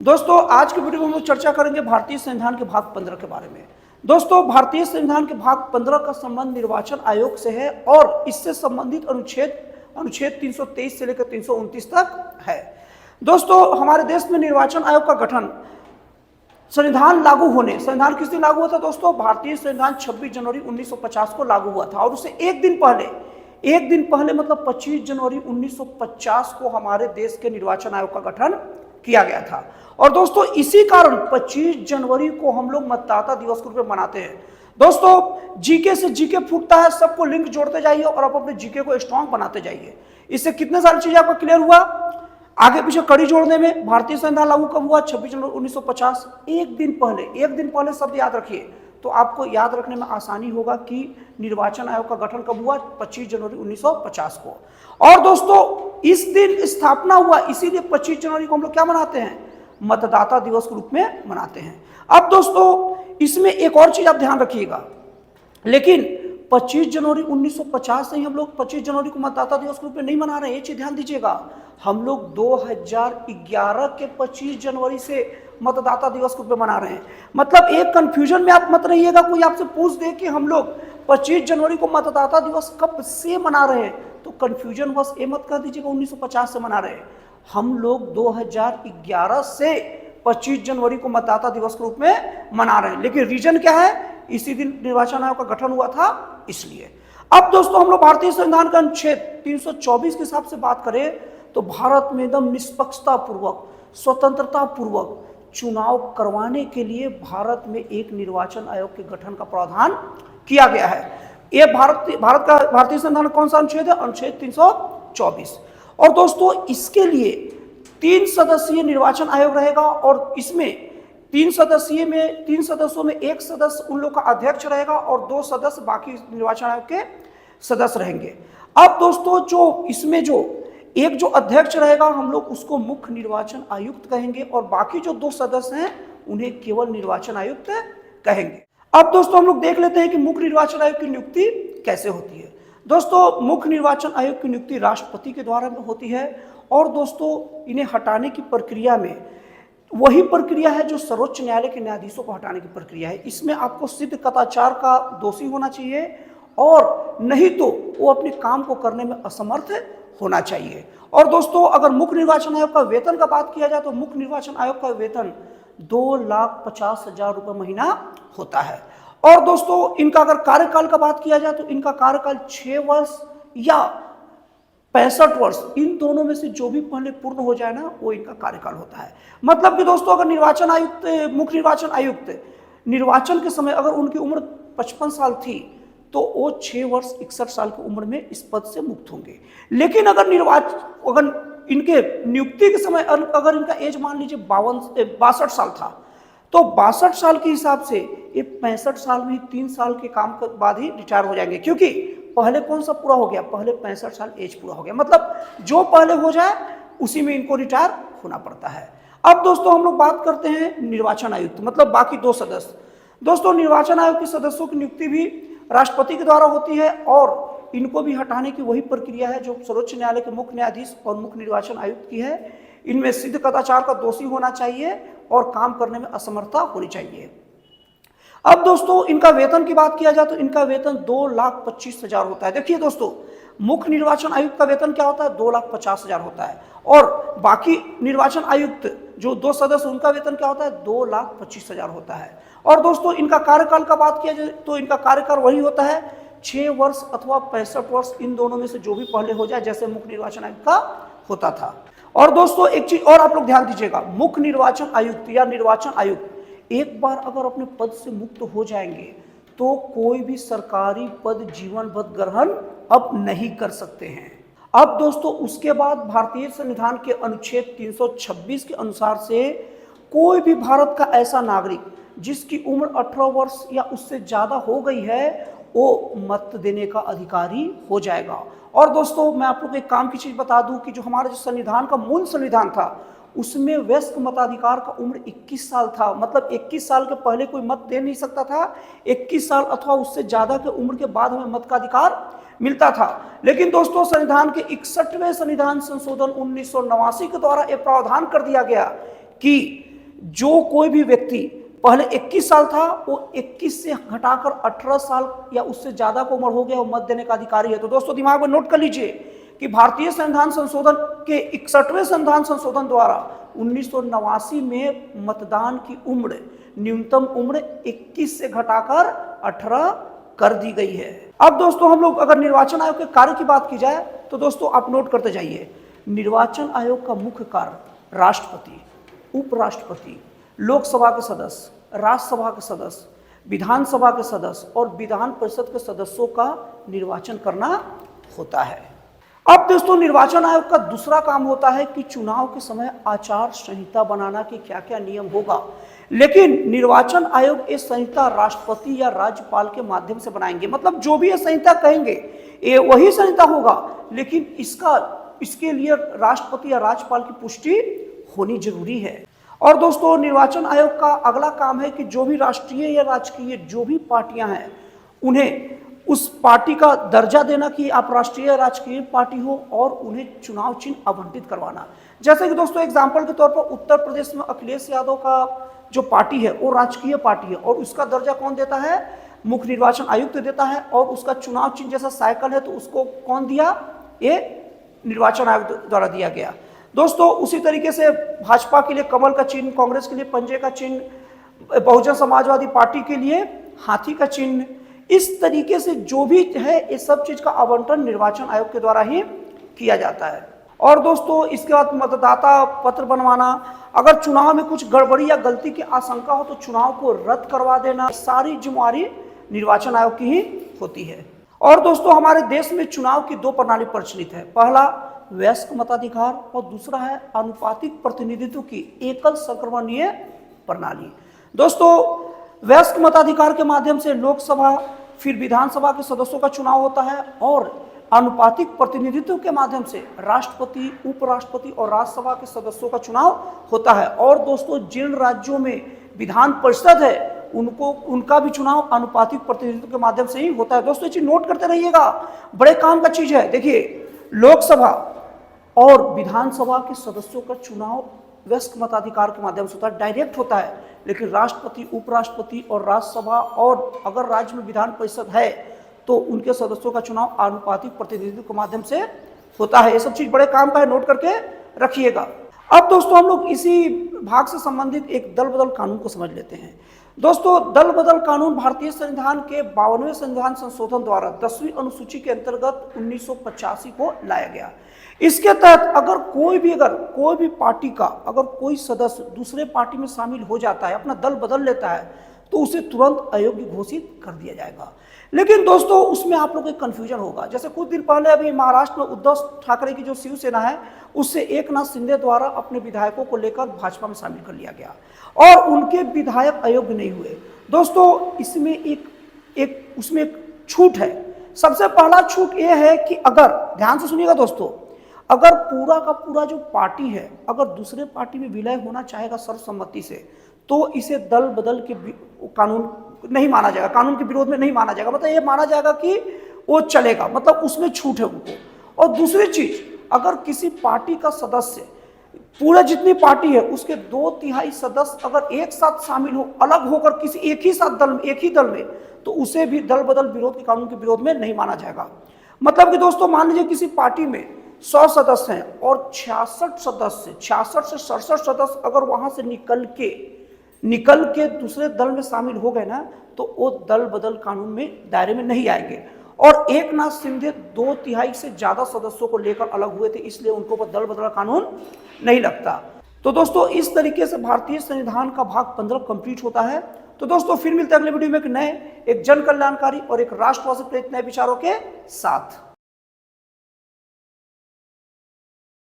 दोस्तों आज की वीडियो में हम लोग चर्चा करेंगे भारतीय संविधान के भाग 15 के बारे में। दोस्तों भारतीय संविधान के भाग 15 का संबंध निर्वाचन आयोग से है और इससे संबंधित अनुच्छेद 323 से लेकर 329 तक है। दोस्तों हमारे देश में निर्वाचन आयोग का गठन संविधान किस दिन लागू हुआ था दोस्तों? भारतीय संविधान 26 जनवरी 1950 को लागू हुआ था और उससे एक दिन पहले मतलब 25 जनवरी 1950 को हमारे देश के निर्वाचन आयोग का गठन किया गया था। और दोस्तों इसी कारण 25 जनवरी को हम लोग मतदाता दिवस के रूप में मनाते हैं। दोस्तों जीके से जीके फूटता है, सबको लिंक जोड़ते जाइए और आप अपने जीके को स्ट्रांग बनाते जाइए। इससे कितने सारी चीजें आपको क्लियर हुआ। आगे पीछे कड़ी जोड़ने में भारतीय संविधान लागू कब हुआ? 26 जनवरी 1950। एक दिन पहले शब्द याद रखिए तो आपको याद रखने में आसानी होगा कि निर्वाचन आयोग का गठन कब हुआ? 25 जनवरी 1950 को। और दोस्तों इस दिन स्थापना हुआ, इसीलिए 25 जनवरी को हम लोग क्या मनाते हैं? मतदाता दिवस के रूप में मनाते हैं। अब दोस्तों इसमें एक और चीज आप ध्यान रखिएगा, लेकिन 25 जनवरी 1950 से ही हम लोग 25 जनवरी को मतदाता दिवस के रूप में नहीं मना रहे हैं, ये चीज ध्यान दीजिएगा। हम लोग 2011 के 25 जनवरी से मतदाता दिवस के रूप में मना रहे हैं। मतलब एक कंफ्यूजन में आप मत रहिएगा, कोई आपसे पूछ दे कि हम लोग 25 जनवरी को मतदाता दिवस कब से मना रहे हैं तो कंफ्यूजन बस ये मत कर दीजिएगा 1950 से मना रहे हैं। हम लोग 2011 से 25 जनवरी को मतदाता दिवस के रूप में मना रहे हैं, लेकिन रीजन क्या है? इसी दिन निर्वाचन आयोग का गठन हुआ था इसलिए। अब दोस्तों हम लोग भारतीय संविधान का अनुच्छेद 324 के हिसाब से बात करें तो भारत में एकदम निष्पक्षता पूर्वक, स्वतंत्रता पूर्वक चुनाव करवाने के लिए भारत में एक निर्वाचन आयोग के गठन का प्रावधान किया गया है। यह भारतीय संविधान कौन सा अनुच्छेद है? अनुच्छेद 324। और दोस्तों इसके लिए 3 सदस्यीय निर्वाचन आयोग रहेगा और इसमें 3 सदस्यों में एक सदस्य उन लोग का अध्यक्ष रहेगा और 2 सदस्य बाकी निर्वाचन आयोग के सदस्य रहेंगे। अब दोस्तों एक जो अध्यक्ष रहेगा हम लोग उसको मुख्य निर्वाचन आयुक्त कहेंगे और बाकी जो 2 सदस्य हैं उन्हें केवल निर्वाचन आयुक्त कहेंगे। अब दोस्तों हम लोग देख लेते हैं कि मुख्य निर्वाचन आयोग की नियुक्ति कैसे होती है। दोस्तों मुख्य निर्वाचन आयोग की नियुक्ति राष्ट्रपति के द्वारा होती है और दोस्तों इन्हें हटाने की प्रक्रिया में वही प्रक्रिया है जो सर्वोच्च न्यायालय के न्यायाधीशों को हटाने की प्रक्रिया है। इसमें आपको सिद्ध कदाचार का दोषी होना चाहिए और नहीं तो वो अपने काम को करने में असमर्थ होना चाहिए। और दोस्तों अगर मुख्य निर्वाचन आयोग का वेतन का बात किया जाए तो मुख्य निर्वाचन आयोग का वेतन 2,50,000 रुपये महीना होता है। और दोस्तों इनका अगर कार्यकाल का बात किया जाए तो इनका कार्यकाल 6 वर्ष या 65 वर्ष, इन दोनों में से जो भी पहले पूर्ण हो जाए ना वो इनका कार्यकाल होता है। मतलब कि दोस्तों अगर मुख्य निर्वाचन आयुक्त निर्वाचन के समय अगर उनकी उम्र 55 साल थी तो वो 6 वर्ष 61 साल की उम्र में इस पद से मुक्त होंगे। लेकिन अगर इनके नियुक्ति के समय अगर इनका एज मान लीजिए 62 साल था तो 62 साल के हिसाब से ये 65 साल में 3 साल के काम के बाद ही रिटायर हो जाएंगे, क्योंकि पहले कौन सा पूरा हो गया? पहले 65 साल एज पूरा हो गया। मतलब जो पहले हो जाए उसी में इनको रिटायर होना पड़ता है। अब दोस्तों हम लोग बात करते हैं निर्वाचन आयुक्त मतलब बाकी 2 सदस्य। दोस्तों निर्वाचन आयोग के सदस्यों की नियुक्ति भी राष्ट्रपति के द्वारा होती है और इनको भी हटाने की वही प्रक्रिया है जो सर्वोच्च न्यायालय के मुख्य न्यायाधीश और मुख्य निर्वाचन आयुक्त की है। इनमें सिद्ध कदाचार का दोषी होना चाहिए और काम करने में असमर्थता होनी चाहिए। अब दोस्तों इनका वेतन की बात किया जाए तो इनका वेतन 2,25,000 होता है। देखिए दोस्तों मुख्य निर्वाचन आयुक्त का वेतन क्या होता है? 2,50,000 होता है और बाकी निर्वाचन आयुक्त जो 2 सदस्य उनका वेतन क्या होता है? 2,25,000 होता है। और दोस्तों इनका कार्यकाल का बात किया जाए तो इनका कार्यकाल वही होता है 6 वर्ष अथवा 65 वर्ष, इन दोनों में से जो भी पहले हो जाए जैसे मुख्य निर्वाचन आयुक्त का होता था। और दोस्तों एक चीज और आप लोग ध्यान दीजिएगा, मुख्य निर्वाचन आयुक्त या निर्वाचन आयुक्त एक बार अगर अपने पद से मुक्त हो जाएंगे तो कोई भी सरकारी पद जीवन भर ग्रहण अब नहीं कर सकते हैं। अब दोस्तों उसके बाद भारतीय संविधान के अनुच्छेद 326 के अनुसार से कोई भी भारत का ऐसा नागरिक जिसकी उम्र 18 वर्ष या उससे ज्यादा हो गई है वो मत देने का अधिकारी हो जाएगा। और दोस्तों मैं आप लोग को एक काम की चीज बता दूं कि जो हमारा जो संविधान का मूल संविधान था उसमें वयस्क मताधिकार का उम्र 21 साल था। मतलब 21 साल के पहले कोई मत दे नहीं सकता था, 21 साल अथवा उससे ज्यादा के उम्र के बाद हमें मत का अधिकार मिलता था। लेकिन दोस्तों संविधान के 61वें संविधान संशोधन 1989 के द्वारा यह प्रावधान कर दिया गया कि जो कोई भी व्यक्ति पहले 21 साल था वो 21 से घटाकर 18 साल या उससे ज्यादा को उम्र हो गया, वो मत देने का अधिकारी है। तो दोस्तों दिमाग में नोट कर लीजिए कि भारतीय संविधान संशोधन के 61वें संविधान संशोधन द्वारा 1989 में मतदान की उम्र, न्यूनतम उम्र 21 से घटाकर 18 कर दी गई है। अब दोस्तों हम लोग अगर निर्वाचन आयोग के कार्य की बात की जाए तो दोस्तों आप नोट करते जाइए, निर्वाचन आयोग का मुख्य कार्य राष्ट्रपति, उपराष्ट्रपति, लोकसभा के सदस्य, राज्यसभा के सदस्य, विधानसभा के सदस्य और विधान परिषद के सदस्यों का निर्वाचन करना होता है। अब दोस्तों निर्वाचन आयोग का दूसरा काम होता है कि चुनाव के समय आचार संहिता बनाना कि क्या क्या नियम होगा, लेकिन निर्वाचन आयोग ये संहिता राष्ट्रपति या राज्यपाल के माध्यम से बनाएंगे। मतलब जो भी ये संहिता कहेंगे ये वही संहिता होगा, लेकिन इसके लिए राष्ट्रपति या राज्यपाल की पुष्टि होनी जरूरी है। और दोस्तों निर्वाचन आयोग का अगला काम है कि जो भी राष्ट्रीय या राजकीय जो भी पार्टियां हैं उन्हें उस पार्टी का दर्जा देना कि आप राष्ट्रीय या राजकीय पार्टी हो और उन्हें चुनाव चिन्ह आवंटित करवाना। जैसे कि दोस्तों एग्जाम्पल के तौर पर उत्तर प्रदेश में अखिलेश यादव का जो पार्टी है वो राजकीय पार्टी है और उसका दर्जा कौन देता है, मुख्य निर्वाचन आयुक्त देता है। और उसका चुनाव चिन्ह जैसा साइकिल है तो उसको कौन दिया, ये निर्वाचन आयोग द्वारा दिया गया। दोस्तों उसी तरीके से भाजपा के लिए कमल का चिन्ह, कांग्रेस के लिए पंजे का चिन्ह, बहुजन समाजवादी पार्टी के लिए हाथी का चिन्ह, इस तरीके से जो भी है ये सब चीज का आवंटन निर्वाचन आयोग के द्वारा ही किया जाता है। और दोस्तों इसके बाद मतदाता पत्र बनवाना, अगर चुनाव में कुछ गड़बड़ी या गलती की आशंका हो तो चुनाव को रद्द करवा देना, सारी जिम्मेवारी निर्वाचन आयोग की ही होती है। और दोस्तों हमारे देश में चुनाव की दो प्रणाली प्रचलित है, पहला वयस्क मताधिकार और दूसरा है आनुपातिक प्रतिनिधित्व की एकल संक्रमणीय प्रणाली। दोस्तों वयस्क मताधिकार के माध्यम से लोकसभा फिर विधानसभा के सदस्यों का चुनाव होता है और आनुपातिक प्रतिनिधित्व के माध्यम से राष्ट्रपति, उपराष्ट्रपति और राज्यसभा के सदस्यों का चुनाव होता है। और दोस्तों जिन राज्यों में विधान परिषद है उनका भी चुनाव आनुपातिक प्रतिनिधित्व के माध्यम से ही होता है। दोस्तों ये चीज नोट करते रहिएगा, बड़े काम का चीज है। देखिए लोकसभा और विधानसभा के सदस्यों का चुनाव वयस्क मताधिकार के माध्यम से होता है, डायरेक्ट होता है, लेकिन राष्ट्रपति, उपराष्ट्रपति और राज्यसभा और अगर राज्य में विधान परिषद है तो उनके सदस्यों का चुनाव आनुपातिक प्रतिनिधित्व के माध्यम से होता है। ये सब चीज बड़े काम का है, नोट करके रखिएगा। अब दोस्तों हम लोग इसी भाग से संबंधित एक दल बदल कानून को समझ लेते हैं। दोस्तों दल बदल कानून भारतीय संविधान के 52वें संविधान संशोधन द्वारा 10वीं अनुसूची के अंतर्गत 1985 को लाया गया। इसके तहत अगर कोई भी पार्टी का अगर कोई सदस्य दूसरे पार्टी में शामिल हो जाता है, अपना दल बदल लेता है, तो उसे तुरंत अयोग्य घोषित कर दिया जाएगा। लेकिन दोस्तों उसमें आप लोगों को कंफ्यूजन होगा। जैसे कुछ दिन पहले अभी महाराष्ट्र में उद्धव ठाकरे की जो शिवसेना है उससे एकनाथ शिंदे द्वारा अपने विधायकों को लेकर भाजपा में शामिल कर लिया गया और उनके विधायक अयोग्य नहीं हुए। दोस्तों इसमें उसमें एक छूट है। सबसे पहला छूट यह है कि अगर ध्यान से सुनिएगा दोस्तों, अगर पूरा का पूरा जो पार्टी है अगर दूसरे पार्टी में विलय होना चाहेगा सर्वसम्मति से तो इसे दल बदल के कानून नहीं माना जाएगा, कानून के विरोध में नहीं माना जाएगा। मतलब ये माना जाएगा कि वो चलेगा, मतलब उसमें छूट है उनको। और दूसरी चीज, अगर किसी पार्टी का सदस्य पूरा जितनी पार्टी है उसके 2/3 सदस्य अगर एक साथ शामिल हो, अलग होकर किसी एक ही दल में, तो उसे भी दल बदल विरोध के कानून के विरोध में नहीं माना जाएगा। मतलब कि दोस्तों मान लीजिए किसी पार्टी में 100 सदस्य हैं और 66 से 67 सदस्य अगर वहां से निकल के दूसरे दल में शामिल हो गए ना, तो वो दल बदल कानून में दायरे में नहीं आएंगे। और एकनाथ शिंदे 2/3 से ज्यादा सदस्यों को लेकर अलग हुए थे, इसलिए उनको पर दल बदल कानून नहीं लगता। तो दोस्तों इस तरीके से भारतीय संविधान का भाग 15 कंप्लीट होता है। तो दोस्तों फिर मिलते हैं अगले वीडियो में एक जन कल्याणकारी और एक राष्ट्रवाद से प्रेरित नए विचारों के साथ।